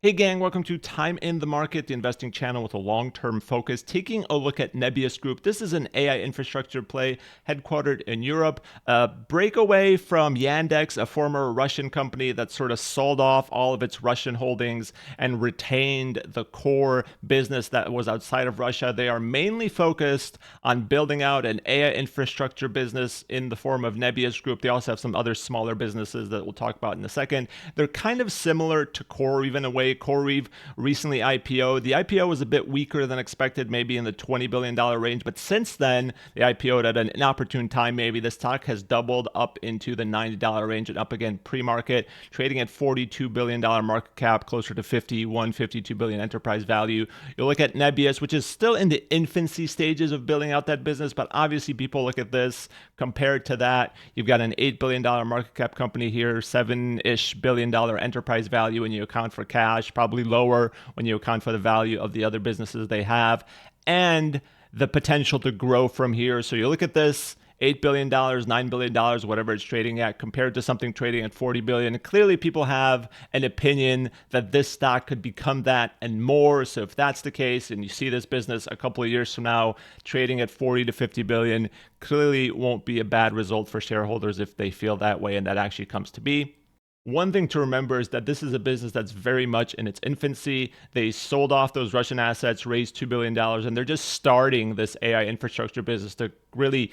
Hey gang, welcome to Time in the Market, the investing channel with a long-term focus. Taking a look at Nebius Group. This is an AI infrastructure play headquartered in Europe. Breakaway from Yandex, a former Russian company that sort of sold off all of its Russian holdings and retained the core business that was outside of Russia. They are mainly focused on building out an AI infrastructure business in the form of Nebius Group. They also have some other smaller businesses that we'll talk about in a second. They're kind of similar to CoreWeave in a way. CoreWeave recently IPO'd. The IPO was a bit weaker than expected, maybe in the $20 billion range. But since then, they IPO'd at an inopportune time. Maybe the stock has doubled up into the $90 range and up again pre-market, trading at $42 billion market cap, closer to 51, 52 billion enterprise value. You'll look at Nebius, which is still in the infancy stages of building out that business. But obviously, people look at this compared to that. You've got an $8 billion market cap company here, $7-ish billion enterprise value when you account for cash. Probably lower when you account for the value of the other businesses they have and the potential to grow from here. So you look at this, $8 billion, $9 billion, whatever it's trading at, compared to something trading at $40 billion. Clearly, people have an opinion that this stock could become that and more. So if that's the case, and you see this business a couple of years from now trading at 40 to 50 billion, clearly won't be a bad result for shareholders if they feel that way and that actually comes to be. One thing to remember is that this is a business that's very much in its infancy. They sold off those Russian assets, raised $2 billion, and they're just starting this AI infrastructure business to really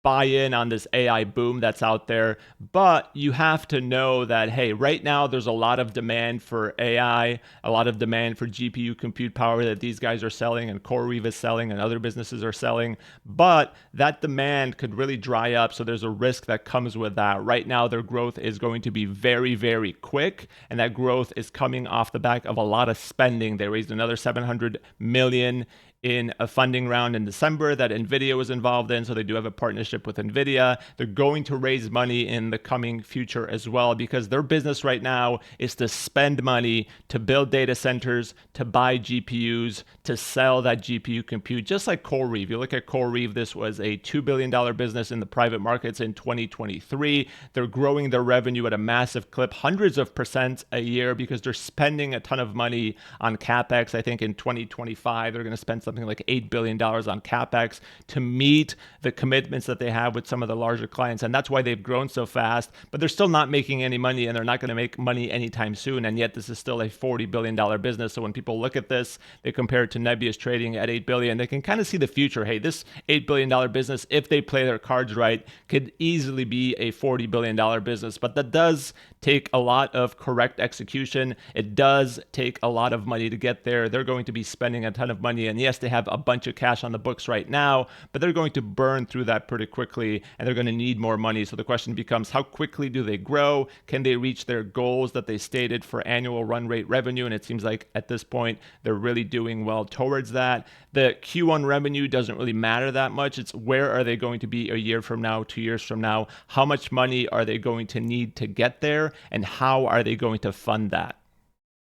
buy in on this AI boom that's out there. But you have to know that, hey, right now there's a lot of demand for AI, a lot of demand for GPU compute power that these guys are selling and CoreWeave is selling and other businesses are selling. But that demand could really dry up. So there's a risk that comes with that. Right now, their growth is going to be very, very quick. And that growth is coming off the back of a lot of spending. They raised another 700 million in a funding round in December that NVIDIA was involved in. So they do have a partnership with NVIDIA. They're going to raise money in the coming future as well because their business right now is to spend money to build data centers, to buy GPUs, to sell that GPU compute, just like CoreWeave. You look at CoreWeave, this was a $2 billion business in the private markets in 2023. They're growing their revenue at a massive clip, hundreds of percent a year because they're spending a ton of money on CapEx. I think in 2025, they're going to spend something like $8 billion on CapEx to meet the commitments that they have with some of the larger clients. And that's why they've grown so fast, but they're still not making any money and they're not going to make money anytime soon. And yet this is still a $40 billion business. So when people look at this, they compare it to Nebius trading at $8 billion. They can kind of see the future. Hey, this $8 billion business, if they play their cards right, could easily be a $40 billion business. But that does take a lot of correct execution. It does take a lot of money to get there. They're going to be spending a ton of money. And yes, they have a bunch of cash on the books right now, but they're going to burn through that pretty quickly and they're going to need more money. So the question becomes, how quickly do they grow? Can they reach their goals that they stated for annual run rate revenue? And it seems like at this point, they're really doing well towards that. The Q1 revenue doesn't really matter that much. It's where are they going to be a year from now, 2 years from now? How much money are they going to need to get there? And how are they going to fund that?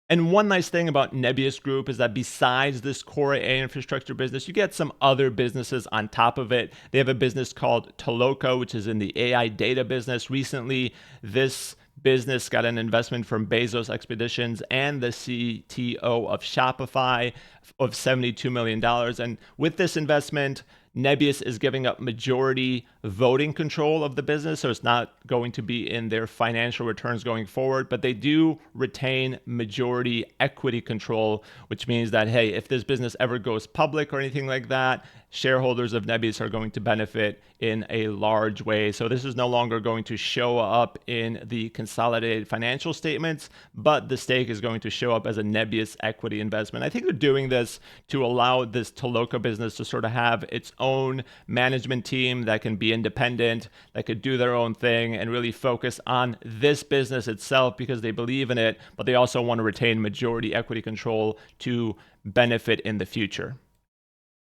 And one nice thing about Nebius Group is that besides this core AI infrastructure business, you get some other businesses on top of it. They have a business called TLCO, which is in the AI data business. Recently, this business got an investment from Bezos Expeditions and the CTO of Shopify of $72 million. And with this investment, Nebius is giving up majority voting control of the business, so it's not going to be in their financial returns going forward, but they do retain majority equity control, which means that, hey, if this business ever goes public or anything like that, shareholders of Nebius are going to benefit in a large way. So this is no longer going to show up in the consolidated financial statements, but the stake is going to show up as a Nebius equity investment. I think they're doing this to allow this TLCO business to sort of have its own management team that can be independent, that could do their own thing and really focus on this business itself because they believe in it, but they also want to retain majority equity control to benefit in the future.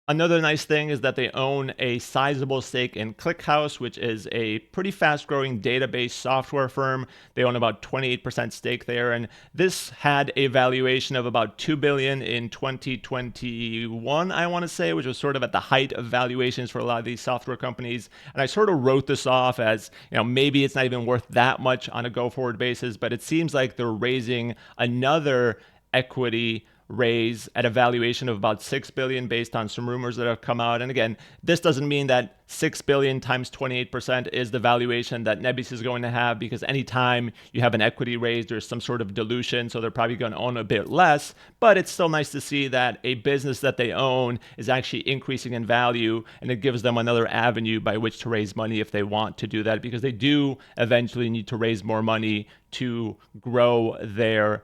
Another nice thing is that they own a sizable stake in Clickhouse, which is a pretty fast-growing database software firm. They own about 28% stake there, and this had a valuation of about $2 billion in 2021, I want to say, which was sort of at the height of valuations for a lot of these software companies. And I sort of wrote this off as, maybe it's not even worth that much on a go-forward basis, but it seems like they're raising another equity raise at a valuation of about $6 billion based on some rumors that have come out. And again, this doesn't mean that $6 billion times 28% is the valuation that Nebius is going to have, because anytime you have an equity raise, there's some sort of dilution. So they're probably going to own a bit less, but it's still nice to see that a business that they own is actually increasing in value, and it gives them another avenue by which to raise money if they want to do that, because they do eventually need to raise more money to grow their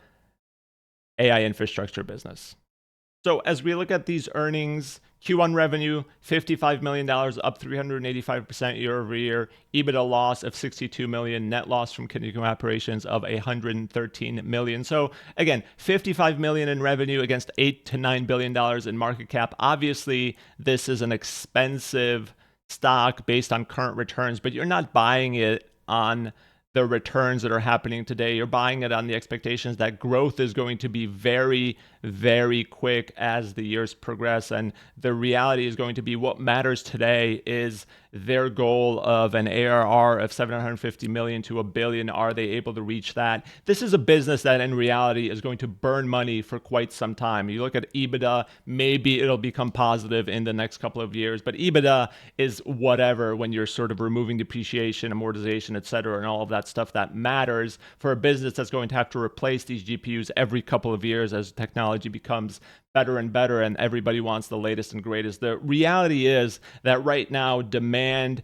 AI infrastructure business. So as we look at these earnings, Q1 revenue, $55 million, up 385% year over year. EBITDA loss of $62 million, net loss from continuing operations of $113 million. So again, $55 million in revenue against $8 to $9 billion in market cap. Obviously, this is an expensive stock based on current returns, but you're not buying it on the returns that are happening today. You're buying it on the expectations that growth is going to be very, very quick as the years progress. And the reality is going to be, what matters today is their goal of an ARR of 750 million to $1 billion. Are they able to reach that? This is a business that in reality is going to burn money for quite some time. You look at EBITDA, maybe it'll become positive in the next couple of years, but EBITDA is whatever when you're sort of removing depreciation, amortization, et cetera, and all of that stuff that matters for a business that's going to have to replace these GPUs every couple of years as technology becomes better and better and everybody wants the latest and greatest. The reality is that right now demand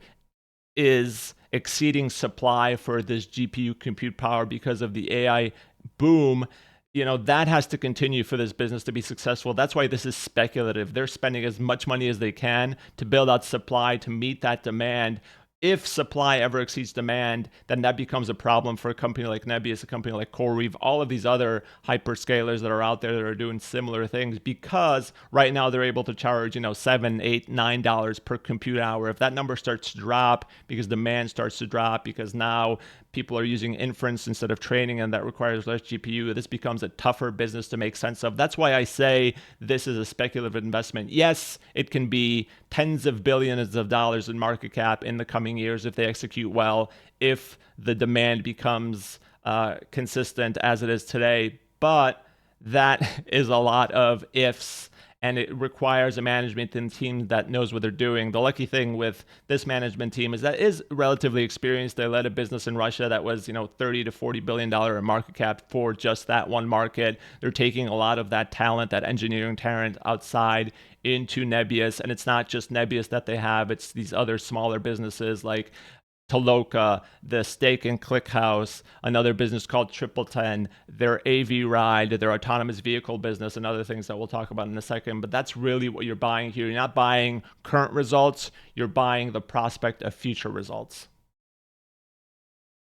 is exceeding supply for this GPU compute power because of the AI boom. You know, that has to continue for this business to be successful. That's why this is speculative. They're spending as much money as they can to build out supply to meet that demand. If supply ever exceeds demand, then that becomes a problem for a company like Nebius, a company like CoreWeave, all of these other hyperscalers that are out there that are doing similar things, because right now they're able to charge, $7, $8, $9 per compute hour. If that number starts to drop because demand starts to drop, because now people are using inference instead of training, and that requires less GPU, this becomes a tougher business to make sense of. That's why I say this is a speculative investment. Yes, it can be tens of billions of dollars in market cap in the coming years if they execute well, if the demand becomes consistent as it is today. But that is a lot of ifs, and it requires a management team that knows what they're doing. The lucky thing with this management team is that it is relatively experienced. They led a business in Russia that was, $30 to $40 billion in market cap for just that one market. They're taking a lot of that talent, that engineering talent outside into Nebius. And it's not just Nebius that they have, it's these other smaller businesses like TLCO, the stake in Clickhouse, another business called Triple Ten, their AV Ride, their autonomous vehicle business, and other things that we'll talk about in a second. But that's really what you're buying here. You're not buying current results, you're buying the prospect of future results.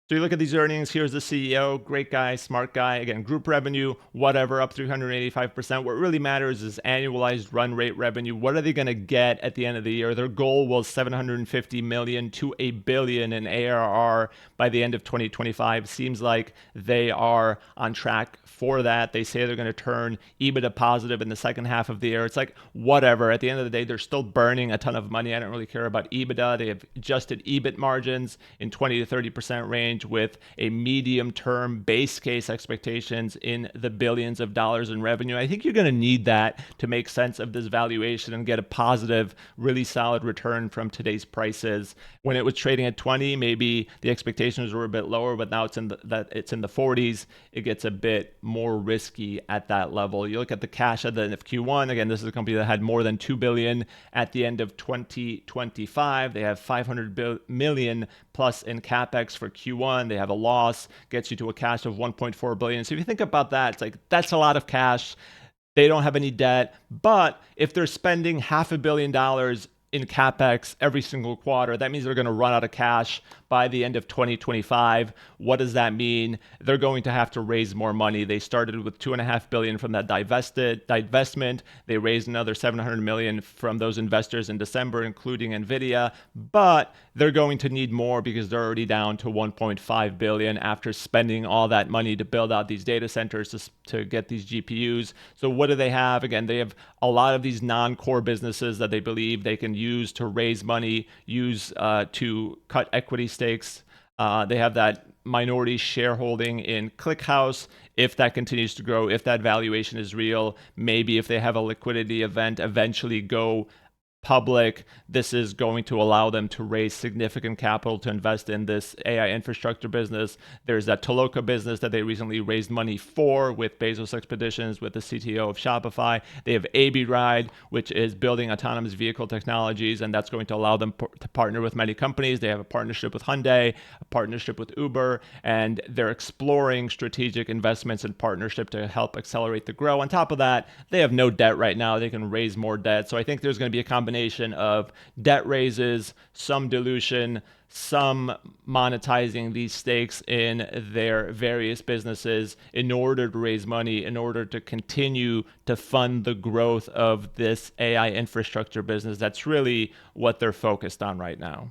So you look at these earnings, here's the CEO, great guy, smart guy. Again, group revenue, whatever, up 385%. What really matters is annualized run rate revenue. What are they going to get at the end of the year? Their goal was 750 million to $1 billion in ARR by the end of 2025. Seems like they are on track for that. They say they're going to turn EBITDA positive in the second half of the year. It's like, whatever. At the end of the day, they're still burning a ton of money. I don't really care about EBITDA. They have adjusted EBIT margins in 20 to 30% range, with a medium-term base case expectations in the billions of dollars in revenue. I think you're going to need that to make sense of this valuation and get a positive, really solid return from today's prices. When it was trading at 20, maybe the expectations were a bit lower, but now it's in the 40s. It gets a bit more risky at that level. You look at the cash at the end of Q1. Again, this is a company that had more than $2 billion at the end of 2025. They have 500 million plus in capex for Q1. They have a loss, gets you to a cash of 1.4 billion. So if you think about that, it's like, that's a lot of cash. They don't have any debt, but if they're spending $500 million in capex every single quarter, that means they're going to run out of cash by the end of 2025. What does that mean? They're going to have to raise more money. They started with $2.5 billion from that divestment. They raised another $700 million from those investors in December, including Nvidia, but they're going to need more because they're already down to $1.5 billion after spending all that money to build out these data centers to get these GPUs. So what do they have? Again, they have a lot of these non-core businesses that they believe they can use to raise money, use to cut equity stakes. They have that minority shareholding in Clickhouse. if that continues to grow, if that valuation is real, maybe if they have a liquidity event, eventually go public, this is going to allow them to raise significant capital to invest in this AI infrastructure business. There's that TLCO business that they recently raised money for with Bezos Expeditions, with the CTO of Shopify. They have AB Ride, which is building autonomous vehicle technologies, and that's going to allow them to partner with many companies. They have a partnership with Hyundai, a partnership with Uber, and they're exploring strategic investments and partnership to help accelerate the growth. On top of that, they have no debt right now. They can raise more debt. So I think there's going to be a combination of debt raises, some dilution, some monetizing these stakes in their various businesses in order to raise money, in order to continue to fund the growth of this AI infrastructure business. That's really what they're focused on right now.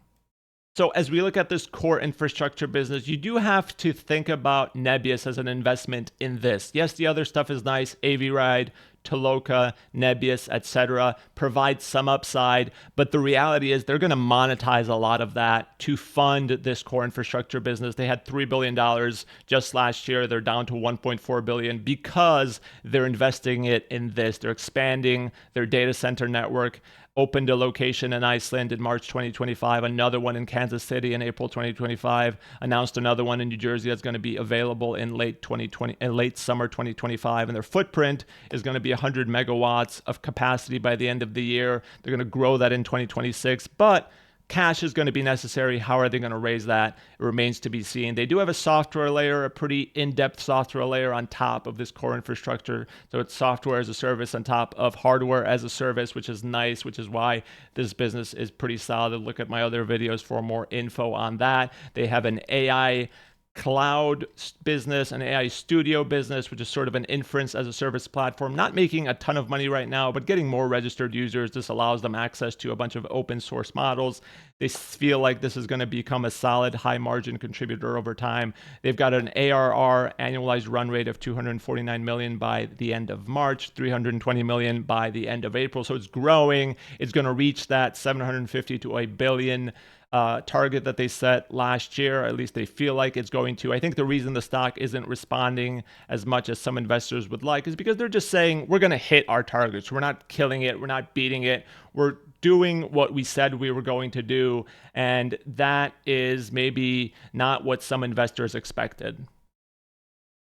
So as we look at this core infrastructure business, you do have to think about Nebius as an investment in this. Yes, the other stuff is nice. AV Ride, TLCO, Nebius, etc. provide some upside, but the reality is they're going to monetize a lot of that to fund this core infrastructure business. They had $3 billion just last year. They're down to $1.4 billion because they're investing it in this. They're expanding their data center network. Opened a location in Iceland in March 2025, another one in Kansas City in April 2025, announced another one in New Jersey that's going to be available in late summer 2025, and their footprint is going to be 100 megawatts of capacity by the end of the year. They're going to grow that in 2026, but cash is going to be necessary. How are they going to raise that? It remains to be seen. They do have a software layer, a pretty in-depth software layer on top of this core infrastructure. So it's software as a service on top of hardware as a service, which is nice, which is why this business is pretty solid. Look at my other videos for more info on that. They have an AI cloud business, an AI studio business, which is sort of an inference as a service platform, not making a ton of money right now, but getting more registered users. This allows them access to a bunch of open source models. They feel like this is going to become a solid high margin contributor over time. They've got an ARR annualized run rate of 249 million by the end of March, 320 million by the end of April. So it's growing. It's going to reach that 750 to a billion target that they set last year. At least they feel like it's going to. I think the reason the stock isn't responding as much as some investors would like is because they're just saying we're going to hit our targets. We're not killing it. We're not beating it. We're doing what we said we were going to do. And that is maybe not what some investors expected.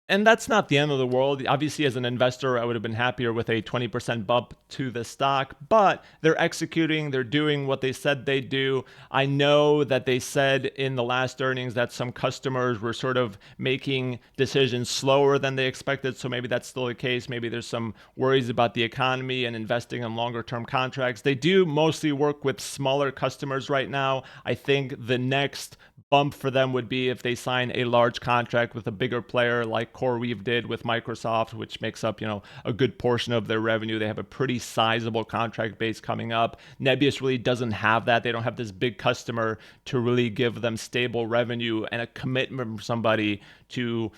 And that's not the end of the world. Obviously, as an investor, I would have been happier with a 20% bump to the stock, but they're executing, they're doing what they said they'd do. I know that they said in the last earnings that some customers were sort of making decisions slower than they expected, so maybe that's still the case. Maybe there's some worries about the economy and investing in longer term contracts. They do mostly work with smaller customers right now. I think the next bump for them would be if they sign a large contract with a bigger player like CoreWeave did with Microsoft, which makes up, a good portion of their revenue. They have a pretty sizable contract base coming up. Nebius really doesn't have that. They don't have this big customer to really give them stable revenue and a commitment from somebody to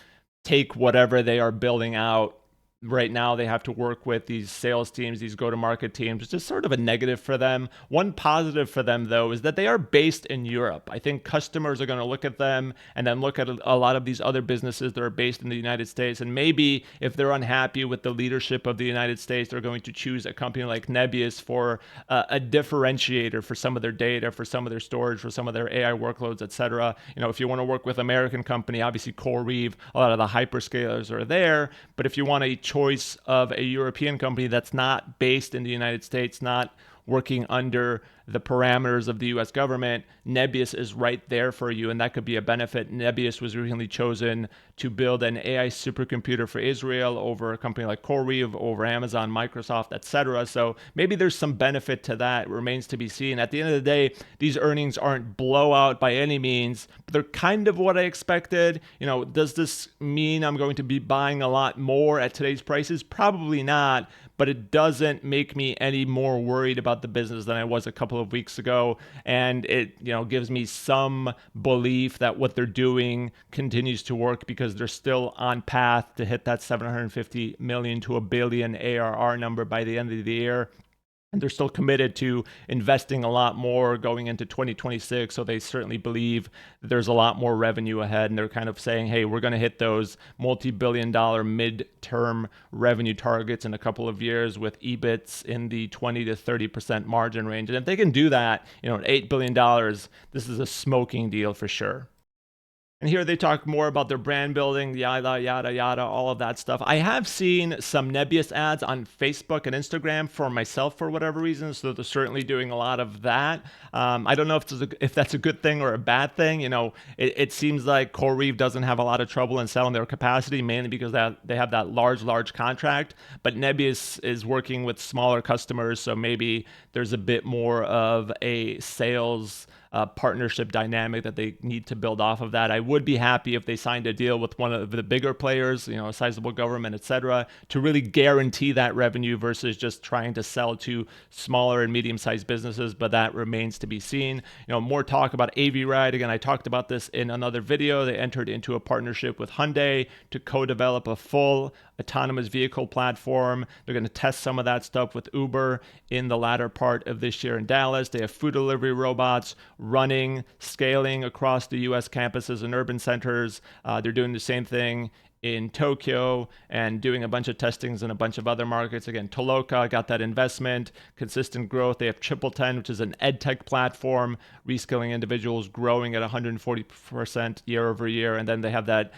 take whatever they are building out. Right now, they have to work with these sales teams, these go-to-market teams. It's just sort of a negative for them. One positive for them, though, is that they are based in Europe. I think customers are going to look at them and then look at a lot of these other businesses that are based in the United States. And maybe if they're unhappy with the leadership of the United States, they're going to choose a company like Nebius for a differentiator for some of their data, for some of their storage, for some of their AI workloads, et cetera. If you want to work with an American company, obviously CoreWeave, a lot of the hyperscalers are there. But if you want a choice of a European company that's not based in the United States, not working under the parameters of the US government, Nebius is right there for you, and that could be a benefit. Nebius was recently chosen to build an AI supercomputer for Israel over a company like CoreWeave, over Amazon, Microsoft, etc. So maybe there's some benefit to that. It remains to be seen. At the end of the day, these earnings aren't blowout by any means, but they're kind of what I expected. Does this mean I'm going to be buying a lot more at today's prices? Probably not, but it doesn't make me any more worried about the business than I was a couple of weeks ago. And it, gives me some belief that what they're doing continues to work because they're still on path to hit that 750 million to a billion ARR number by the end of the year. And they're still committed to investing a lot more going into 2026. So they certainly believe that there's a lot more revenue ahead. And they're kind of saying, hey, we're going to hit those multi-billion-dollar midterm revenue targets in a couple of years with EBITs in the 20 to 30% margin range. And if they can do that, at $8 billion, this is a smoking deal for sure. And here they talk more about their brand building, yada, yada, yada, all of that stuff. I have seen some Nebius ads on Facebook and Instagram for myself for whatever reason, so they're certainly doing a lot of that. I don't know if that's a good thing or a bad thing. It seems like CoreWeave doesn't have a lot of trouble in selling their capacity, mainly because they have that large contract. But Nebius is working with smaller customers, so maybe there's a bit more of a sales partnership dynamic that they need to build off of that. I would be happy if they signed a deal with one of the bigger players, a sizable government, etc., to really guarantee that revenue versus just trying to sell to smaller and medium-sized businesses, but that remains to be seen. More talk about AV Ride. Again, I talked about this in another video. They entered into a partnership with Hyundai to co-develop a full autonomous vehicle platform. They're going to test some of that stuff with Uber in the latter part of this year in Dallas. They have food delivery robots running, scaling across the US campuses and urban centers. They're doing the same thing in Tokyo and doing a bunch of testings in a bunch of other markets. Again, TLCO got that investment, consistent growth. They have Triple 10, which is an ed tech platform, reskilling individuals, growing at 140% year over year. And then they have that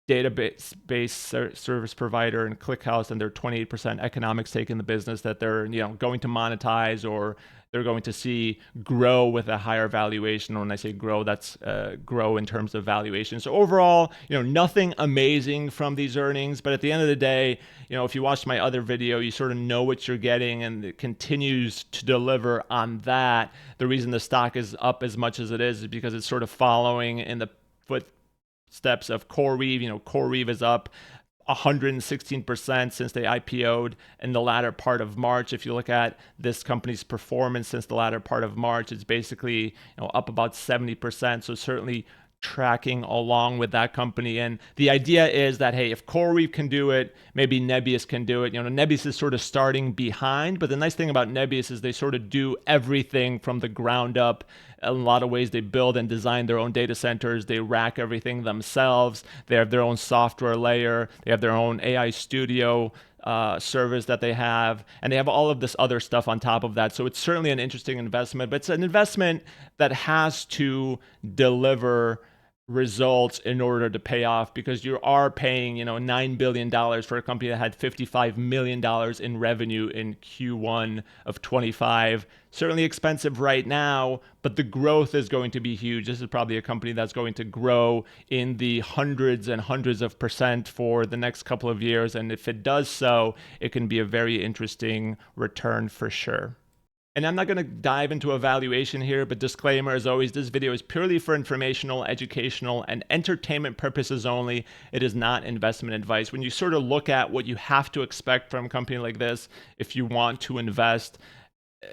database service provider and Clickhouse and their 28% economic stake in the business that they're going to monetize, or they're going to see grow with a higher valuation. When I say grow, that's grow in terms of valuation. So overall, nothing amazing from these earnings, but at the end of the day, if you watched my other video, you sort of know what you're getting, and it continues to deliver on that. The reason the stock is up as much as it is because it's sort of following in the footsteps of CoreWeave. CoreWeave is up 116% since they IPO'd in the latter part of March. If you look at this company's performance since the latter part of March, it's basically up about 70%. So certainly tracking along with that company. And the idea is that, hey, if CoreWeave can do it, maybe Nebius can do it. Nebius is sort of starting behind, but the nice thing about Nebius is they sort of do everything from the ground up. In a lot of ways, they build and design their own data centers. They rack everything themselves. They have their own software layer. They have their own AI studio service that they have, and they have all of this other stuff on top of that. So it's certainly an interesting investment, but it's an investment that has to deliver results in order to pay off, because you are paying $9 billion for a company that had $55 million in revenue in Q1 of 25. Certainly expensive right now, but the growth is going to be huge. This is probably a company that's going to grow in the hundreds and hundreds of percent for the next couple of years, and if it does so, it can be a very interesting return for sure. And I'm not going to dive into a valuation here, but disclaimer, as always, this video is purely for informational, educational, and entertainment purposes only. It is not investment advice. When you sort of look at what you have to expect from a company like this, if you want to invest,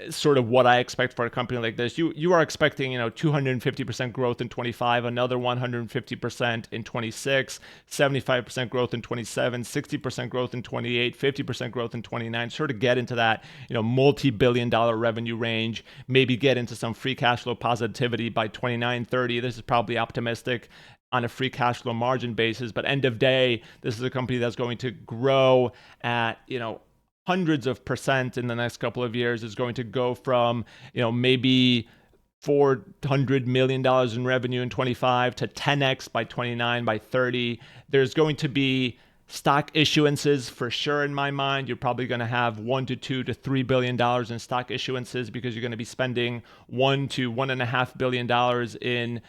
sort of what I expect for a company like this, you are expecting 250% growth in 25, another 150% in 26, 75% growth in 27, 60% growth in 28, 50% growth in 29. Sort of get into that multi-billion-dollar revenue range, maybe get into some free cash flow positivity by 29, 30. This is probably optimistic on a free cash flow margin basis, but end of day, this is a company that's going to grow at hundreds of percent in the next couple of years. Is going to go from maybe $400 million in revenue in 25 to 10x by 29, by 30. There's going to be stock issuances for sure in my mind. You're probably going to have $1 to $2 to $3 billion in stock issuances, because you're going to be spending $1 to $1.5 billion in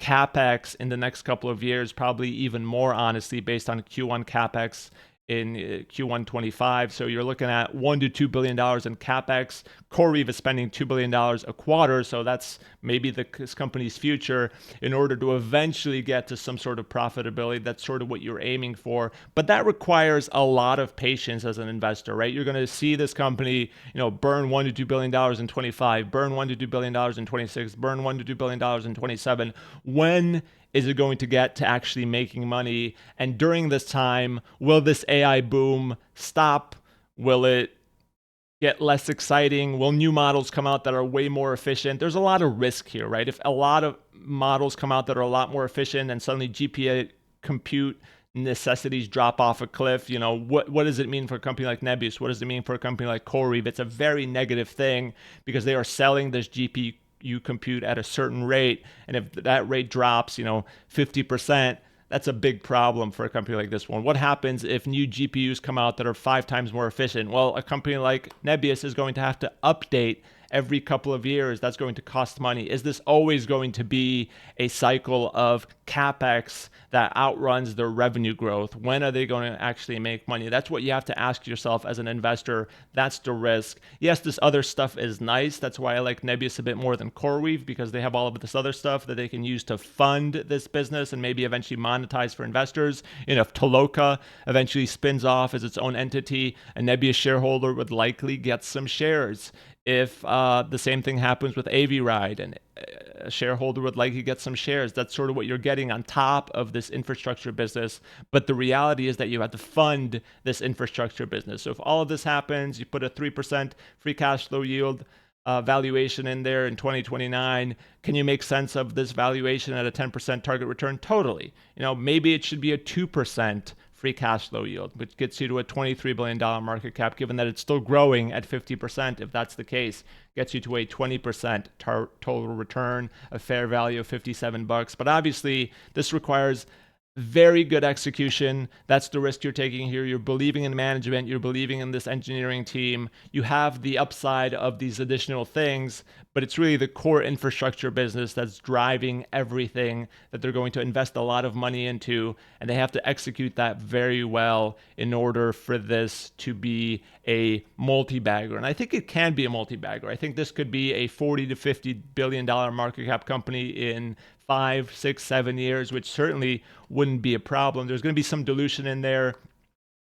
capex in the next couple of years, probably even more, honestly, based on Q1 capex in Q1 25. So you're looking at $1 to $2 billion in capex. CoreWeave is spending $2 billion a quarter, so that's maybe this company's future in order to eventually get to some sort of profitability. That's sort of what you're aiming for, but that requires a lot of patience as an investor, right? You're going to see this company, burn $1 to $2 billion in 25, burn $1 to $2 billion in 26, burn $1 to $2 billion in 27. When is it going to get to actually making money? And during this time, will this AI boom stop? Will it get less exciting? Will new models come out that are way more efficient? There's a lot of risk here, right? If a lot of models come out that are a lot more efficient and suddenly GPU compute necessities drop off a cliff, what does it mean for a company like Nebius? What does it mean for a company like CoreWeave? It's a very negative thing because they are selling this GPU compute at a certain rate, and if that rate drops, 50%, that's a big problem for a company like this one. What happens if new GPUs come out that are 5 times more efficient? Well, a company like Nebius is going to have to update every couple of years. That's going to cost money. Is this always going to be a cycle of capex that outruns their revenue growth? When are they going to actually make money? That's what you have to ask yourself as an investor. That's the risk. Yes, this other stuff is nice. That's why I like Nebius a bit more than CoreWeave, because they have all of this other stuff that they can use to fund this business and maybe eventually monetize for investors. If TLCO eventually spins off as its own entity, a Nebius shareholder would likely get some shares. If the same thing happens with AV Ride, and a shareholder would likely get some shares, that's sort of what you're getting on top of this infrastructure business. But the reality is that you have to fund this infrastructure business. So if all of this happens, you put a 3% free cash flow yield valuation in there in 2029. Can you make sense of this valuation at a 10% target return? Totally. Maybe it should be a 2% free cash flow yield, which gets you to a $23 billion market cap, given that it's still growing at 50%. If that's the case, gets you to a 20% total return, a fair value of $57. But obviously, this requires very good execution. That's the risk you're taking here. You're believing in management. You're believing in this engineering team. You have the upside of these additional things, but it's really the core infrastructure business that's driving everything that they're going to invest a lot of money into, and they have to execute that very well in order for this to be a multi-bagger. And I think it can be a multi-bagger. I think this could be a $40 to $50 billion market cap company in 5, 6, 7 years, which certainly wouldn't be a problem. There's going to be some dilution in there.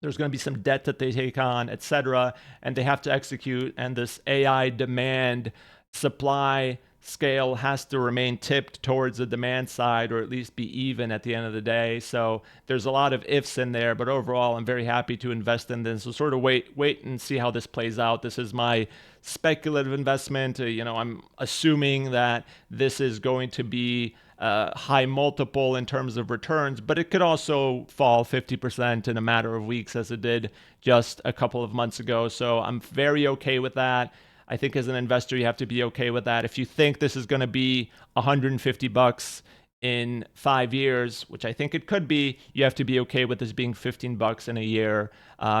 There's going to be some debt that they take on, etc., and they have to execute. And this AI demand supply scale has to remain tipped towards the demand side, or at least be even at the end of the day. So there's a lot of ifs in there, but overall, I'm very happy to invest in this. So sort of wait and see how this plays out. This is my speculative investment. I'm assuming that this is going to be high multiple in terms of returns, but it could also fall 50% in a matter of weeks, as it did just a couple of months ago. So I'm very okay with that. I think as an investor, you have to be okay with that. If you think this is going to be $150 in 5 years, which I think it could be, you have to be okay with this being $15 in a year,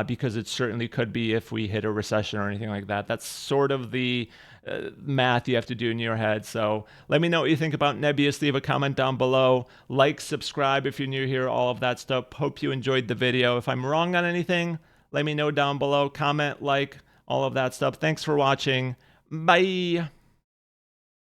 because it certainly could be if we hit a recession or anything like that. That's sort of the math you have to do in your head. So let me know what you think about Nebius. Leave a comment down below. Like, subscribe if you're new here, all of that stuff. Hope you enjoyed the video. If I'm wrong on anything, let me know down below. Comment, like, all of that stuff. Thanks for watching. Bye.